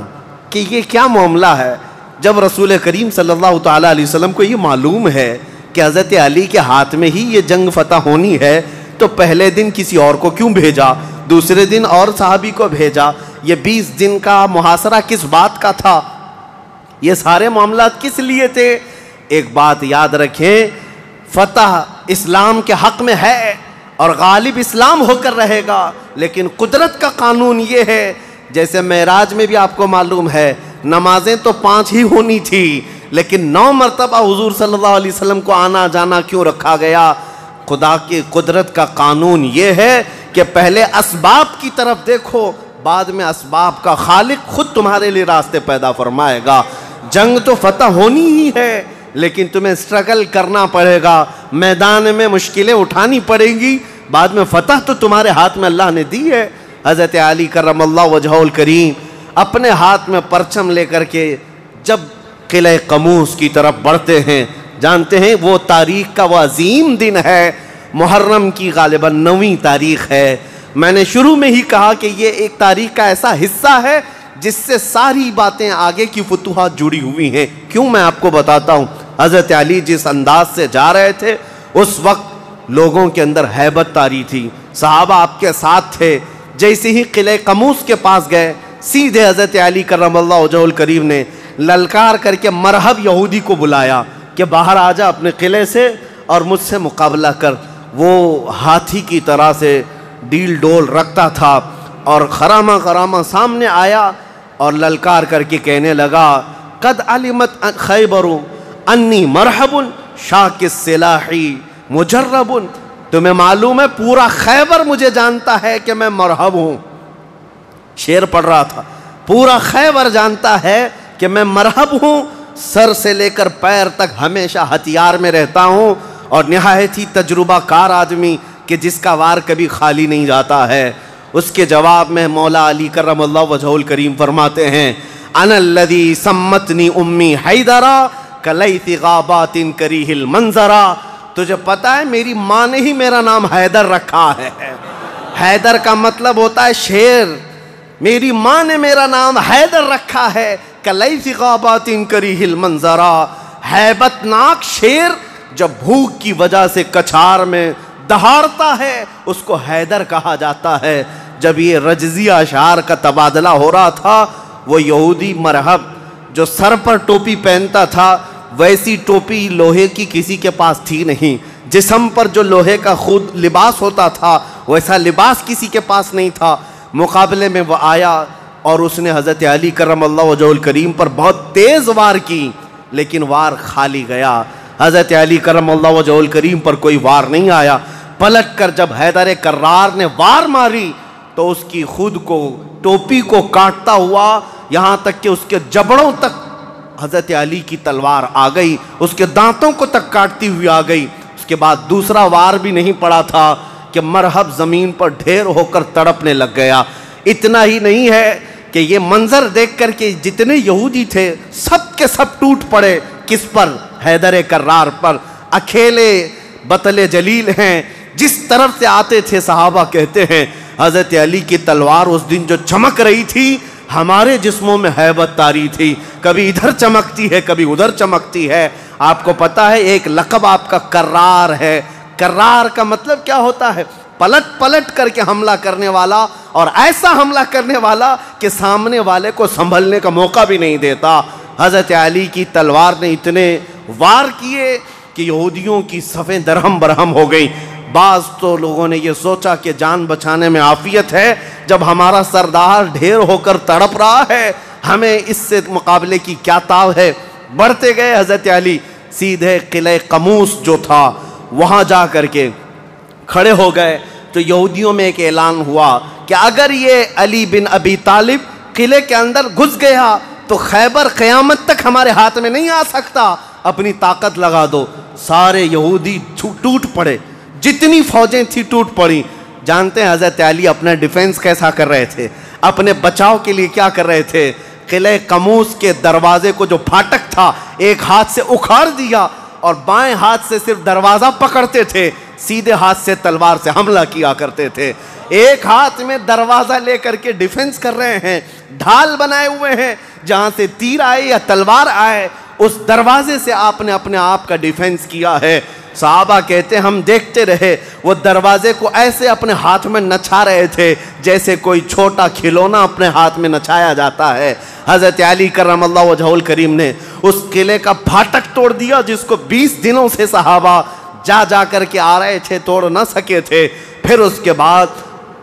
A: کہ یہ کیا معاملہ ہے. جب رسول کریم صلی اللہ تعالیٰ علیہ وسلم کو یہ معلوم ہے کہ کہ حضرت علی کے ہاتھ میں ہی یہ جنگ فتح ہونی ہے تو پہلے دن کسی اور کو کیوں بھیجا، دوسرے دن اور صحابی کو بھیجا، یہ 20 دن کا محاصرہ کس بات کا تھا، یہ سارے معاملات کس لیے تھے؟ ایک بات یاد رکھیں، فتح اسلام کے حق میں ہے اور غالب اسلام ہو کر رہے گا، لیکن قدرت کا قانون یہ ہے، جیسے معراج میں بھی آپ کو معلوم ہے نمازیں تو 5 ہی ہونی تھی، لیکن 9 مرتبہ حضور صلی اللہ علیہ وسلم کو آنا جانا کیوں رکھا گیا؟ خدا کی قدرت کا قانون یہ ہے کہ پہلے اسباب کی طرف دیکھو، بعد میں اسباب کا خالق خود تمہارے لیے راستے پیدا فرمائے گا۔ جنگ تو فتح ہونی ہی ہے، لیکن تمہیں اسٹرگل کرنا پڑے گا، میدان میں مشکلیں اٹھانی پڑیں گی، بعد میں فتح تو تمہارے ہاتھ میں اللہ نے دی ہے۔ حضرت علی کرم اللہ وجہہ الکریم اپنے ہاتھ میں پرچم لے کر کے جب قلعہ قموس کی طرف بڑھتے ہیں، جانتے ہیں وہ تاریخ کا وہ عظیم دن ہے، محرم کی غالباً 9ویں تاریخ ہے۔ میں نے شروع میں ہی کہا کہ یہ ایک تاریخ کا ایسا حصہ ہے جس سے ساری باتیں آگے کی فتوحات جڑی ہوئی ہیں۔ کیوں میں آپ کو بتاتا ہوں، حضرت علی جس انداز سے جا رہے تھے اس وقت لوگوں کے اندر ہیبت طاری تھی، صحابہ آپ کے ساتھ تھے۔ جیسے ہی قلعہ قموس کے پاس گئے، سیدھے حضرت علی کرم اللہ وجہہ الکریم نے للکار کر کے مرحب یہودی کو بلایا کہ باہر آ جا اپنے قلعے سے اور مجھ سے مقابلہ کر۔ وہ ہاتھی کی طرح سے ڈیل ڈول رکھتا تھا اور خرامہ خرامہ سامنے آیا اور للکار کر کے کہنے لگا قد علمت خیبر انی مرحب شاک السلاحی مجرب، تمہیں معلوم ہے پورا خیبر مجھے جانتا ہے کہ میں مرحب ہوں۔ شعر پڑھ رہا تھا، پورا خیبر جانتا ہے کہ میں مرحب ہوں، سر سے لے کر پیر تک ہمیشہ ہتھیار میں رہتا ہوں، اور نہایت ہی تجربہ کار آدمی کہ جس کا وار کبھی خالی نہیں جاتا ہے۔ اس کے جواب میں مولا علی کرم اللہ وجہہ الکریم فرماتے ہیں انا الذی سمتنی امی حیدرا کلیث غابات کریہ المنظرا، تجھے پتا ہے میری ماں نے ہی میرا نام حیدر رکھا ہے۔ حیدر کا مطلب ہوتا ہے شیر، میری ماں نے میرا نام حیدر رکھا ہے، کلیث غابات کریہ المنظرا، ہیبت ناک شیر جب بھوک کی وجہ سے کچھار میں دہاڑتا ہے اس کو حیدر کہا جاتا ہے۔ جب یہ رجزی اشعار کا تبادلہ ہو رہا تھا، وہ یہودی مرحب جو سر پر ٹوپی پہنتا تھا ویسی ٹوپی لوہے کی کسی کے پاس تھی نہیں، جسم پر جو لوہے کا خود لباس ہوتا تھا ویسا لباس کسی کے پاس نہیں تھا۔ مقابلے میں وہ آیا اور اس نے حضرت علی کرم اللہ وجہہ الکریم پر بہت تیز وار کی، لیکن وار خالی گیا۔ حضرت علی کرم اللہ وجہہ الکریم پر کوئی وار نہیں آیا۔ پلٹ کر جب حیدر کرار نے وار ماری تو اس کی خود کو ٹوپی کو کاٹتا ہوا یہاں تک کہ اس کے جبڑوں تک حضرت علی کی تلوار آ گئی، اس کے دانتوں کو تک کاٹتی ہوئی آ گئی۔ اس کے بعد دوسرا وار بھی نہیں پڑا تھا کہ مرحب زمین پر ڈھیر ہو کر تڑپنے لگ گیا۔ اتنا ہی نہیں ہے کہ یہ منظر دیکھ کر کے جتنے یہودی تھے سب کے سب ٹوٹ پڑے۔ کس پر؟ حیدر کرار پر۔ اکیلے بطل جلیل ہیں، جس طرف سے آتے تھے صحابہ کہتے ہیں حضرت علی کی تلوار اس دن جو چمک رہی تھی ہمارے جسموں میں ہیبت طاری تھی، کبھی ادھر چمکتی ہے کبھی ادھر چمکتی ہے۔ آپ کو پتا ہے ایک لقب آپ کا کرار ہے۔ کرار کا مطلب کیا ہوتا ہے؟ پلٹ پلٹ کر کے حملہ کرنے والا، اور ایسا حملہ کرنے والا کہ سامنے والے کو سنبھلنے کا موقع بھی نہیں دیتا۔ حضرت علی کی تلوار نے اتنے وار کیے کہ یہودیوں کی صفیں درہم برہم ہو گئی۔ بعض تو لوگوں نے یہ سوچا کہ جان بچانے میں عافیت ہے، جب ہمارا سردار ڈھیر ہو کر تڑپ رہا ہے ہمیں اس سے مقابلے کی کیا تاو ہے۔ بڑھتے گئے حضرت علی، سیدھے قلعہ قموس جو تھا وہاں جا کر کے کھڑے ہو گئے تو یہودیوں میں ایک اعلان ہوا کہ اگر یہ علی بن ابی طالب قلعے کے اندر گھس گیا تو خیبر قیامت تک ہمارے ہاتھ میں نہیں آ سکتا، اپنی طاقت لگا دو۔ سارے یہودی ٹوٹ پڑے، جتنی فوجیں تھی ٹوٹ پڑی۔ جانتے ہیں حضرت علی اپنا ڈیفنس کیسا کر رہے تھے، اپنے بچاؤ کے لیے کیا کر رہے تھے؟ قلعہ قموس کے دروازے کو جو پھاٹک تھا ایک ہاتھ سے اکھاڑ دیا اور بائیں ہاتھ سے صرف دروازہ پکڑتے تھے، سیدھے ہاتھ سے تلوار سے حملہ کیا کرتے تھے۔ ایک ہاتھ میں دروازہ لے کر کے ڈیفنس کر رہے ہیں، ڈھال بنائے ہوئے ہیں، جہاں سے تیر آئے یا تلوار آئے اس دروازے سے آپ نے اپنے آپ کا ڈیفینس کیا ہے۔ صحابہ کہتے ہیں ہم دیکھتے رہے، وہ دروازے کو ایسے اپنے ہاتھ میں نچھا رہے تھے جیسے کوئی چھوٹا کھلونا اپنے ہاتھ میں نچھایا جاتا ہے۔ حضرت علی کرم اللہ وجہہ الکریم نے اس قلعے کا پھاٹک توڑ دیا جس کو 20 دنوں سے صحابہ جا کر کے آ رہے تھے، توڑ نہ سکے تھے۔ پھر اس کے بعد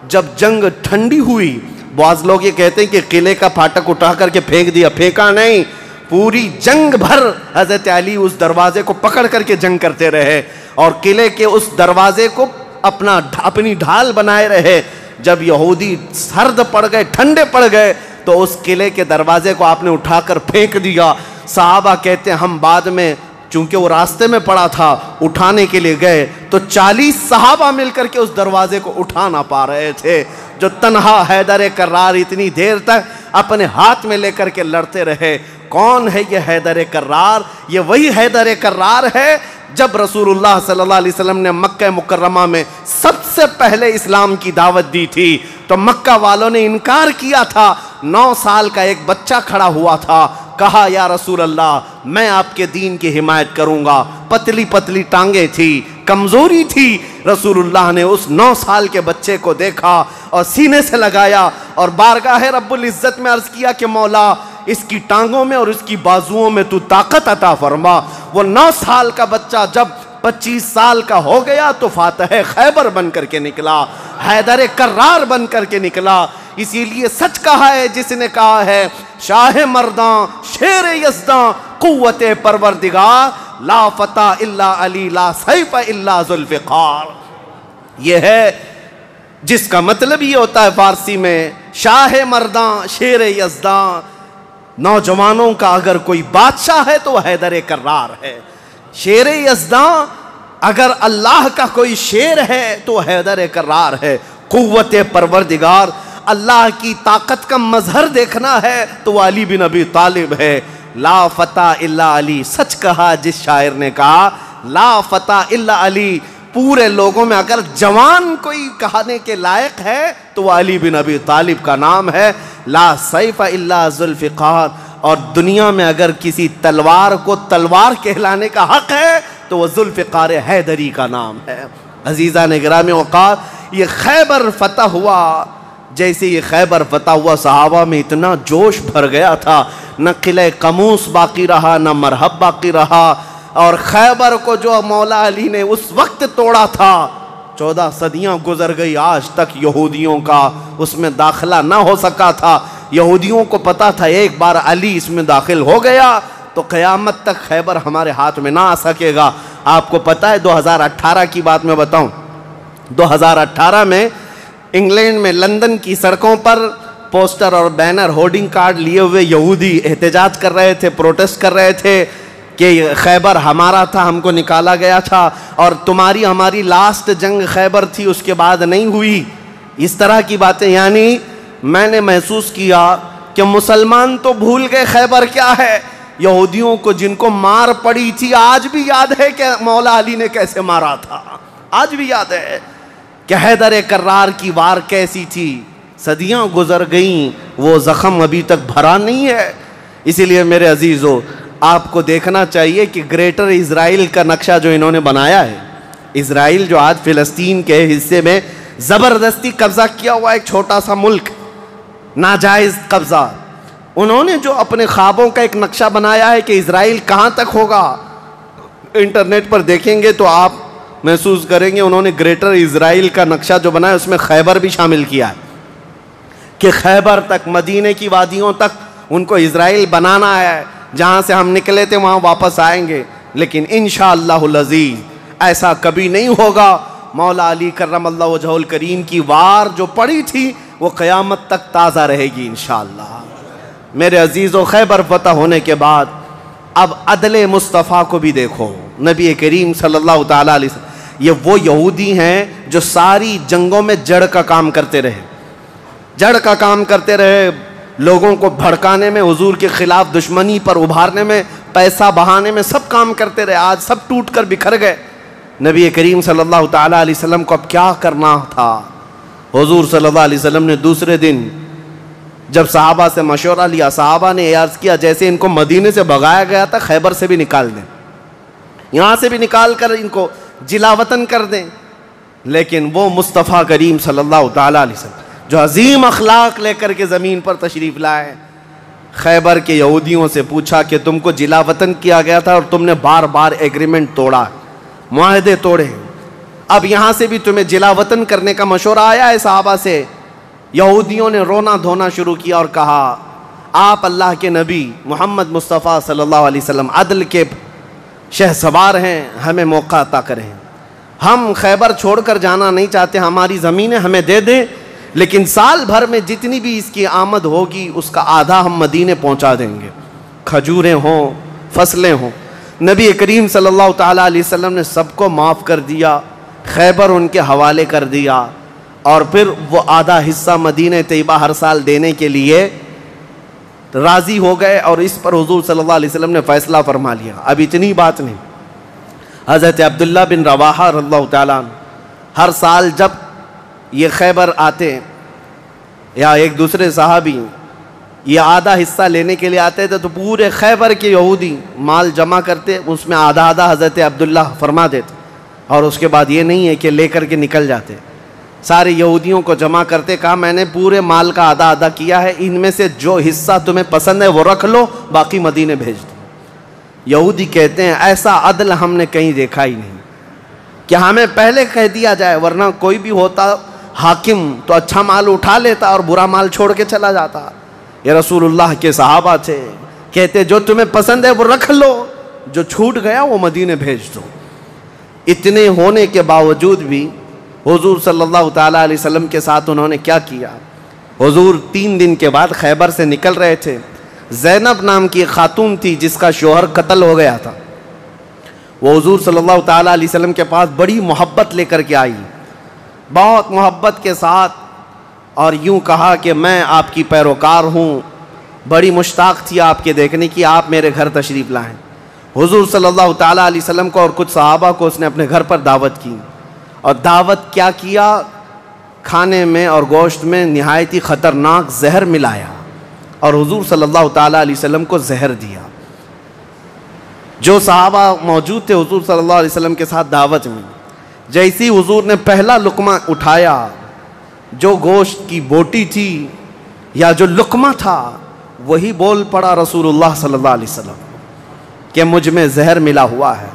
A: جب جنگ ٹھنڈی ہوئی، بعض لوگ یہ کہتے ہیں کہ قلعے کا پھاٹک اٹھا کر کے پھینک دیا، پھینکا نہیں، پوری جنگ بھر حضرت علی اس دروازے کو پکڑ کر کے جنگ کرتے رہے اور قلعے کے اس دروازے کو اپنی ڈھال بنائے رہے۔ جب یہودی سرد پڑ گئے، ٹھنڈے پڑ گئے، تو اس قلعے کے دروازے کو آپ نے اٹھا کر پھینک دیا۔ صحابہ کہتے ہیں ہم بعد میں، چونکہ وہ راستے میں پڑا تھا، اٹھانے کے لیے گئے تو 40 صحابہ مل کر کے اس دروازے کو اٹھا نہ پا رہے تھے۔ جو تنہا حیدر کرار اتنی دیر تک اپنے ہاتھ میں لے کر کے لڑتے رہے۔ کون ہے یہ حیدر کرار؟ یہ وہی حیدر کرار ہے جب رسول اللہ صلی اللہ علیہ وسلم نے مکہ مکرمہ میں سب سے پہلے اسلام کی دعوت دی تھی تو مکہ والوں نے انکار کیا تھا۔ 9 سال کا ایک بچہ کھڑا ہوا تھا، کہا یا رسول اللہ میں آپ کے دین کی حمایت کروں گا۔ پتلی پتلی ٹانگیں تھی، کمزوری تھی۔ رسول اللہ نے اس 9 سال کے بچے کو دیکھا اور سینے سے لگایا اور بارگاہ رب العزت میں عرض کیا کہ مولا اس کی ٹانگوں میں اور اس کی بازوؤں میں تو طاقت عطا فرما۔ وہ 9 سال کا بچہ جب 25 سال کا ہو گیا تو فاتح خیبر بن کر کے نکلا، حیدر کرار بن کر کے نکلا۔ اسی لیے سچ کہا ہے جس نے کہا ہے شاہ مرداں شیر یزداں قوت پروردگار، لا فتح الا علی لا سیف الا ذوالفقار۔ یہ ہے جس کا مطلب یہ ہوتا ہے فارسی میں شاہ مرداں شیر یزداں۔ نوجوانوں کا اگر کوئی بادشاہ ہے تو وہ حیدر کرار ہے۔ شیر یزداں اگر اللہ کا کوئی شیر ہے تو حیدر کرار ہے۔ قوت پروردگار، اللہ کی طاقت کا مظہر دیکھنا ہے تو وہ علی بن ابی طالب ہے۔ لا فتح الا علی، سچ کہا جس شاعر نے کہا لا فتح الا علی۔ پورے لوگوں میں اگر جوان کوئی کہانے کے لائق ہے تو وہ علی بن ابی طالب کا نام ہے۔ لا سیف الا ذوالفقار، اور دنیا میں اگر کسی تلوار کو تلوار کہلانے کا حق ہے تو وہ ذوالفقار حیدری کا نام ہے۔ عزیزان گرامی اوقات، یہ خیبر فتح ہوا، جیسے یہ خیبر فتح ہوا صحابہ میں اتنا جوش بھر گیا تھا، نہ قلعہ قموس باقی رہا نہ مرحب باقی رہا۔ اور خیبر کو جو مولا علی نے اس وقت توڑا تھا، 14 صدیاں گزر گئی، آج تک یہودیوں کا اس میں داخلہ نہ ہو سکا تھا۔ یہودیوں کو پتا تھا ایک بار علی اس میں داخل ہو گیا تو قیامت تک خیبر ہمارے ہاتھ میں نہ آ سکے گا۔ آپ کو پتا ہے 2018 کی بات میں بتاؤں، 2018 میں انگلینڈ میں لندن کی سڑکوں پر پوسٹر اور بینر ہورڈنگ کارڈ لیے ہوئے یہودی احتجاج کر رہے تھے، پروٹیسٹ کر رہے تھے کہ خیبر ہمارا تھا، ہم کو نکالا گیا تھا اور تمہاری ہماری لاسٹ جنگ خیبر تھی، اس کے بعد نہیں ہوئی۔ اس طرح کی باتیں، یعنی میں نے محسوس کیا کہ مسلمان تو بھول گئے خیبر کیا ہے۔ یہودیوں کو جن کو مار پڑی تھی آج بھی یاد ہے کہ مولا علی نے کیسے مارا تھا، آج بھی یاد ہے کہ حیدر کرار کی وار کیسی تھی۔ صدیاں گزر گئیں، وہ زخم ابھی تک بھرا نہیں ہے۔ اسی لیے میرے عزیزو، آپ کو دیکھنا چاہیے کہ گریٹر اسرائیل کا نقشہ جو انہوں نے بنایا ہے، اسرائیل جو آج فلسطین کے حصے میں زبردستی قبضہ کیا ہوا ایک چھوٹا سا ملک، ناجائز قبضہ، انہوں نے جو اپنے خوابوں کا ایک نقشہ بنایا ہے کہ اسرائیل کہاں تک ہوگا، انٹرنیٹ پر دیکھیں گے تو آپ محسوس کریں گے انہوں نے گریٹر اسرائیل کا نقشہ جو بنایا اس میں خیبر بھی شامل کیا ہے کہ خیبر تک، مدینے کی وادیوں تک ان کو اسرائیل بنانا ہے۔ جہاں سے ہم نکلے تھے وہاں واپس آئیں گے، لیکن انشاءاللہ العزیز ایسا کبھی نہیں ہوگا۔ مولا علی کرم اللہ وجہہ الکریم کی وار جو پڑی تھی وہ قیامت تک تازہ رہے گی انشاءاللہ۔ میرے عزیزو، خیبر فتح ہونے کے بعد اب عدل مصطفیٰ کو بھی دیکھو، نبی کریم صلی اللہ تعالیٰ علیہ وسلم، یہ وہ یہودی ہیں جو ساری جنگوں میں جڑ کا کام کرتے رہے، جڑ کا کام کرتے رہے، لوگوں کو بھڑکانے میں، حضور کے خلاف دشمنی پر ابھارنے میں، پیسہ بہانے میں، سب کام کرتے رہے۔ آج سب ٹوٹ کر بکھر گئے۔ نبی کریم صلی اللہ تعالیٰ علیہ وسلم کو اب کیا کرنا تھا؟ حضور صلی اللہ علیہ وسلم نے دوسرے دن جب صحابہ سے مشورہ لیا، صحابہ نے عرض کیا جیسے ان کو مدینے سے بھگایا گیا تھا، خیبر سے بھی نکال دیں، یہاں سے بھی نکال کر ان کو جلا وطن کر دیں۔ لیکن وہ مصطفیٰ کریم صلی اللہ تعالیٰ علیہ وسلم جو عظیم اخلاق لے کر کے زمین پر تشریف لائے، خیبر کے یہودیوں سے پوچھا کہ تم کو جلا وطن کیا گیا تھا اور تم نے بار بار ایگریمنٹ توڑا، معاہدے توڑے، اب یہاں سے بھی تمہیں جلا وطن کرنے کا مشورہ آیا ہے صحابہ سے؟ یہودیوں نے رونا دھونا شروع کیا اور کہا آپ اللہ کے نبی محمد مصطفیٰ صلی اللہ علیہ وسلم عدل کے شہسوار ہیں، ہمیں موقع عطا کریں، ہم خیبر چھوڑ کر جانا نہیں چاہتے، ہماری زمینیں ہمیں دے دیں، لیکن سال بھر میں جتنی بھی اس کی آمد ہوگی اس کا آدھا ہم مدینے پہنچا دیں گے، کھجوریں ہوں، فصلیں ہوں۔ نبی کریم صلی اللہ تعالیٰ علیہ وسلم نے سب کو معاف کر دیا، خیبر ان کے حوالے کر دیا، اور پھر وہ آدھا حصہ مدینہ طیبہ ہر سال دینے کے لیے راضی ہو گئے، اور اس پر حضور صلی اللہ علیہ وسلم نے فیصلہ فرما لیا۔ اب اتنی بات نہیں، حضرت عبداللہ بن رواحہ رضی اللہ تعالیٰ عنہ ہر سال جب یہ خیبر آتے یا ایک دوسرے صحابی یہ آدھا حصہ لینے کے لیے آتے تھے تو پورے خیبر کے یہودی مال جمع کرتے، اس میں آدھا آدھا حضرت عبداللہ فرما دیتے، اور اس کے بعد یہ نہیں ہے کہ لے کر کے نکل جاتے، سارے یہودیوں کو جمع کرتے، کہا میں نے پورے مال کا آدھا آدھا کیا ہے، ان میں سے جو حصہ تمہیں پسند ہے وہ رکھ لو، باقی مدینے بھیج دو۔ یہودی کہتے ہیں ایسا عدل ہم نے کہیں دیکھا ہی نہیں کہ ہمیں پہلے کہہ دیا جائے، ورنہ کوئی بھی ہوتا حاکم تو اچھا مال اٹھا لیتا اور برا مال چھوڑ کے چلا جاتا۔ یہ رسول اللہ کے صحابہ تھے، کہتے جو تمہیں پسند ہے وہ رکھ لو، جو چھوٹ گیا وہ مدینے بھیج دو۔ اتنے ہونے کے باوجود بھی حضور صلی اللہ تعالیٰ علیہ وسلم کے ساتھ انہوں نے کیا کیا؟ حضور 3 دن کے بعد خیبر سے نکل رہے تھے، زینب نام کی ایک خاتون تھی جس کا شوہر قتل ہو گیا تھا، وہ حضور صلی اللہ تعالیٰ علیہ وسلم کے پاس بڑی محبت لے کر کے آئی، بہت محبت کے ساتھ، اور یوں کہا کہ میں آپ کی پیروکار ہوں، بڑی مشتاق تھی آپ کے دیکھنے کی، آپ میرے گھر تشریف لائیں۔ حضور صلی اللہ تعالیٰ علیہ وسلم کو اور کچھ صحابہ کو اس نے اپنے گھر پر دعوت کی، اور دعوت کیا کیا؟ کھانے میں اور گوشت میں نہایت ہی خطرناک زہر ملایا اور حضور صلی اللہ تعالیٰ علیہ وسلم کو زہر دیا۔ جو صحابہ موجود تھے حضور صلی اللہ علیہ وسلم کے ساتھ دعوت میں، جیسی حضور نے پہلا لقمہ اٹھایا، جو گوشت کی بوٹی تھی یا جو لقمہ تھا وہی بول پڑا رسول اللہ صلی اللہ علیہ وسلم کہ مجھ میں زہر ملا ہوا ہے۔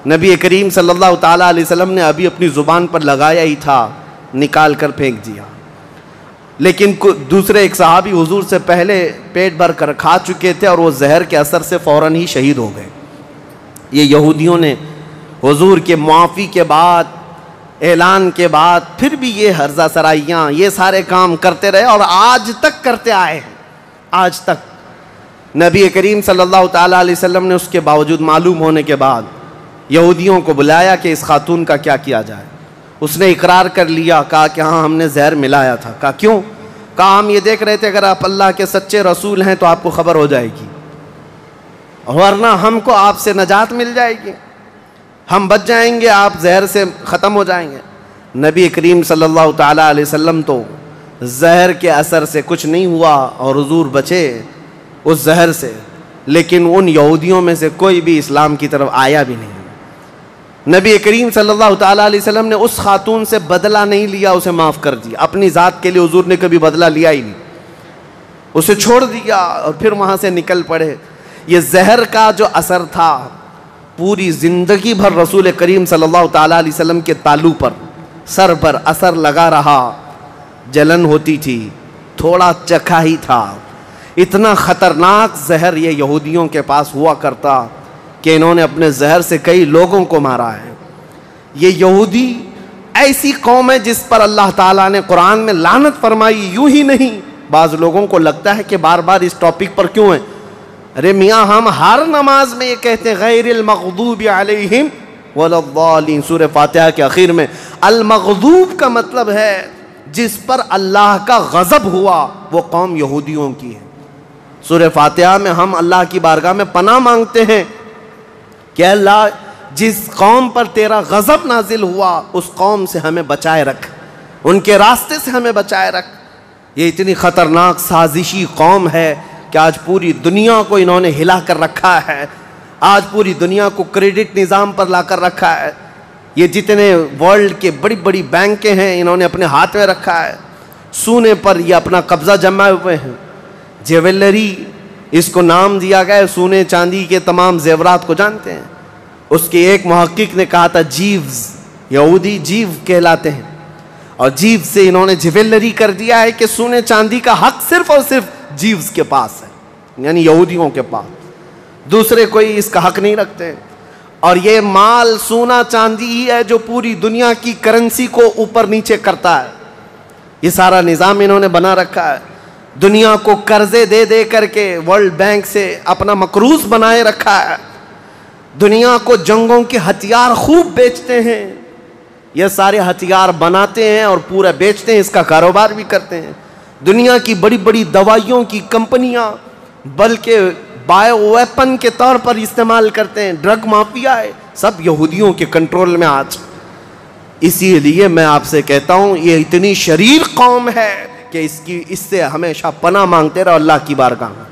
A: نبی کریم صلی اللہ تعالیٰ علیہ وسلم نے ابھی اپنی زبان پر لگایا ہی تھا، نکال کر پھینک دیا، لیکن دوسرے ایک صحابی حضور سے پہلے پیٹ بھر کر کھا چکے تھے اور وہ زہر کے اثر سے فوراً ہی شہید ہو گئے۔ یہ یہودیوں نے حضور کے معافی کے بعد، اعلان کے بعد پھر بھی یہ ہرزہ سرائیاں، یہ سارے کام کرتے رہے اور آج تک کرتے آئے ہیں۔ آج تک نبی کریم صلی اللہ تعالیٰ علیہ وسلم نے اس کے باوجود معلوم ہونے کے بعد یہودیوں کو بلایا کہ اس خاتون کا کیا کیا جائے۔ اس نے اقرار کر لیا، کہا کہ ہاں ہم نے زہر ملایا تھا۔ کہا کیوں؟ کہا ہم یہ دیکھ رہے تھے اگر آپ اللہ کے سچے رسول ہیں تو آپ کو خبر ہو جائے گی، ورنہ ہم کو آپ سے نجات مل جائے گی، ہم بچ جائیں گے، آپ زہر سے ختم ہو جائیں گے۔ نبی کریم صلی اللہ تعالیٰ علیہ وسلم تو زہر کے اثر سے کچھ نہیں ہوا اور حضور بچے اس زہر سے، لیکن ان یہودیوں میں سے کوئی بھی اسلام کی طرف آیا بھی نہیں۔ نبی کریم صلی اللہ تعالیٰ علیہ وسلم نے اس خاتون سے بدلہ نہیں لیا، اسے معاف کر دیا، اپنی ذات کے لیے حضور نے کبھی بدلہ لیا ہی نہیں، اسے چھوڑ دیا اور پھر وہاں سے نکل پڑے۔ یہ زہر کا جو اثر تھا پوری زندگی بھر رسول کریم صلی اللہ تعالیٰ علیہ وسلم کے تالو پر، سر پر اثر لگا رہا، جلن ہوتی تھی، تھوڑا چکھا ہی تھا۔ اتنا خطرناک زہر یہ یہودیوں کے پاس ہوا کرتا کہ انہوں نے اپنے زہر سے کئی لوگوں کو مارا ہے۔ یہ یہودی ایسی قوم ہے جس پر اللہ تعالیٰ نے قرآن میں لعنت فرمائی، یوں ہی نہیں۔ بعض لوگوں کو لگتا ہے کہ بار بار اس ٹاپک پر کیوں ہیں؟ ارے میاں ہم ہر نماز میں یہ کہتے ہیں غیر المغضوب علیہم ولا الضالین، سورہ فاتحہ کے آخر میں المغضوب کا مطلب ہے جس پر اللہ کا غضب ہوا، وہ قوم یہودیوں کی ہے۔ سورہ فاتحہ میں ہم اللہ کی بارگاہ میں پناہ مانگتے ہیں کہ اللہ جس قوم پر تیرا غضب نازل ہوا اس قوم سے ہمیں بچائے رکھ، ان کے راستے سے ہمیں بچائے رکھ۔ یہ اتنی خطرناک سازشی قوم ہے کہ آج پوری دنیا کو انہوں نے ہلا کر رکھا ہے، آج پوری دنیا کو کریڈٹ نظام پر لا کر رکھا ہے۔ یہ جتنے ورلڈ کے بڑی بڑی بینکیں ہیں انہوں نے اپنے ہاتھ میں رکھا ہے، سونے پر یہ اپنا قبضہ جمائے ہوئے ہیں۔ جیولری اس کو نام دیا گیا ہے، سونے چاندی کے تمام زیورات کو جانتے ہیں۔ اس کے ایک محقق نے کہا تھا جیوز، یہودی جیو کہلاتے ہیں، اور جیو سے انہوں نے جیولری کر دیا ہے کہ سونے چاندی کا حق صرف اور صرف جیوز کے پاس ہے، یعنی یہودیوں کے پاس، دوسرے کوئی اس کا حق نہیں رکھتے۔ اور یہ مال سونا چاندی ہی ہے جو پوری دنیا کی کرنسی کو اوپر نیچے کرتا ہے۔ یہ سارا نظام انہوں نے بنا رکھا ہے، دنیا کو قرضے دے دے کر کے ورلڈ بینک سے اپنا مقروض بنائے رکھا ہے، دنیا کو جنگوں کے ہتھیار خوب بیچتے ہیں، یہ سارے ہتھیار بناتے ہیں اور پورا بیچتے ہیں، اس کا کاروبار بھی کرتے ہیں۔ دنیا کی بڑی بڑی دوائیوں کی کمپنیاں بلکہ بایو ویپن کے طور پر استعمال کرتے ہیں، ڈرگ مافیا ہے، سب یہودیوں کے کنٹرول میں آج۔ اسی لیے میں آپ سے کہتا ہوں یہ اتنی شریر قوم ہے کہ اس سے ہمیشہ پناہ مانگتے رہو اللہ کی بارگاہ میں۔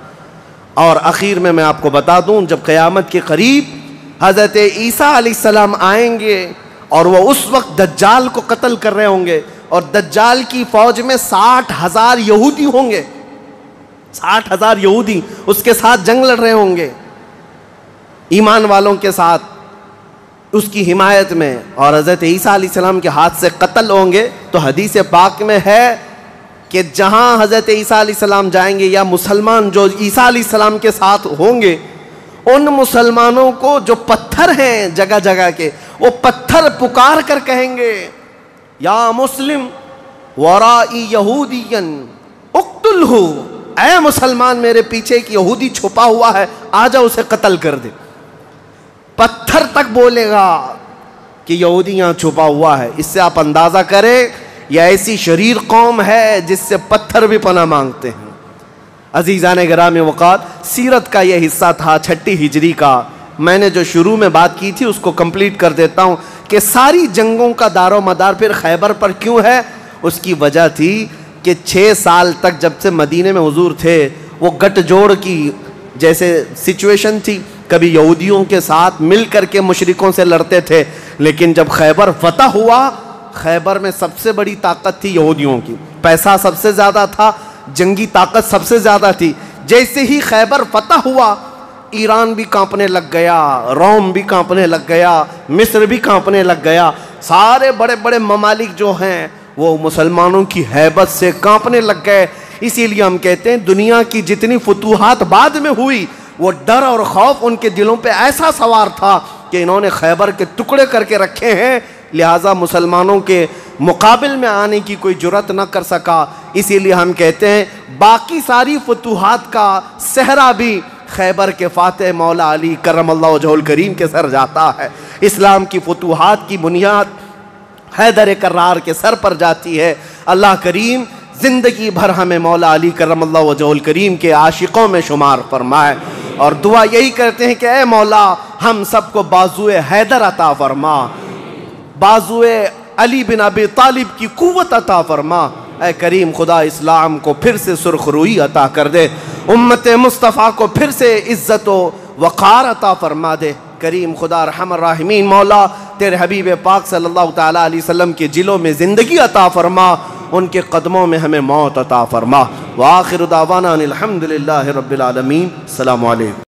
A: اور اخیر میں آپ کو بتا دوں، جب قیامت کے قریب حضرت عیسیٰ علیہ السلام آئیں گے اور وہ اس وقت دجال کو قتل کر رہے ہوں گے، اور دجال کی فوج میں 60,000 یہودی ہوں گے، 60,000 یہودی اس کے ساتھ جنگ لڑ رہے ہوں گے ایمان والوں کے ساتھ اس کی حمایت میں، اور حضرت عیسیٰ علیہ السلام کے ہاتھ سے قتل ہوں گے۔ تو حدیث پاک میں ہے کہ جہاں حضرت عیسیٰ علیہ السلام جائیں گے یا مسلمان جو عیسیٰ علیہ السلام کے ساتھ ہوں گے، ان مسلمانوں کو جو پتھر ہیں جگہ جگہ کے، وہ پتھر پکار کر کہیں گے یا مسلم ورائی یہودین اقتلہ، اے مسلمان میرے پیچھے ایک یہودی چھپا ہوا ہے، آجا اسے قتل کر دے۔ پتھر تک بولے گا کہ یہودی یہاں چھپا ہوا ہے۔ اس سے آپ اندازہ کریں یہ ایسی شریر قوم ہے جس سے پتھر بھی پناہ مانگتے ہیں۔ عزیزان گرامی وقات، سیرت کا یہ حصہ تھا 6 ہجری کا۔ میں نے جو شروع میں بات کی تھی اس کو کمپلیٹ کر دیتا ہوں کہ ساری جنگوں کا دار و مدار پھر خیبر پر کیوں ہے۔ اس کی وجہ تھی کہ 6 سال تک جب سے مدینے میں حضور تھے وہ گٹ جوڑ کی جیسے سچویشن تھی، کبھی یہودیوں کے ساتھ مل کر کے مشرکوں سے لڑتے تھے، لیکن جب خیبر فتح ہوا، خیبر میں سب سے بڑی طاقت تھی یہودیوں کی، پیسہ سب سے زیادہ تھا، جنگی طاقت سب سے زیادہ تھی۔ جیسے ہی خیبر فتح ہوا، ایران بھی کانپنے لگ گیا، روم بھی کانپنے لگ گیا، مصر بھی کانپنے لگ گیا، سارے بڑے بڑے ممالک جو ہیں وہ مسلمانوں کی ہیبت سے کانپنے لگ گئے۔ اسی لیے ہم کہتے ہیں دنیا کی جتنی فتوحات بعد میں ہوئی، وہ ڈر اور خوف ان کے دلوں پہ ایسا سوار تھا کہ انہوں نے خیبر کے ٹکڑے کر کے رکھے ہیں، لہٰذا مسلمانوں کے مقابل میں آنے کی کوئی جرات نہ کر سکا۔ اسی لیے ہم کہتے ہیں باقی ساری فتوحات کا صحرا بھی خیبر کے فاتح مولا علی کرم اللہ وجہہ الکریم کے سر جاتا ہے۔ اسلام کی فتوحات کی بنیاد حیدر کرار کے سر پر جاتی ہے۔ اللہ کریم زندگی بھر ہمیں مولا علی کرم اللہ وجہہ الکریم کے عاشقوں میں شمار فرمائے، اور دعا یہی کرتے ہیں کہ اے مولا ہم سب کو بازوئے حیدر عطا فرما، بازوئے علی بن ابی طالب کی قوت عطا فرما۔ اے کریم خدا اسلام کو پھر سے سرخ روئی عطا کر دے، امت مصطفیٰ کو پھر سے عزت و وقار عطا فرما دے۔ کریم خدا رحم الراحمین مولا تیرے حبیب پاک صلی اللہ تعالیٰ علیہ وسلم کے جلوں میں زندگی عطا فرما، ان کے قدموں میں ہمیں موت عطا فرما۔ وآخر دعوانا الحمدللہ رب العالمین۔ السلام علیکم۔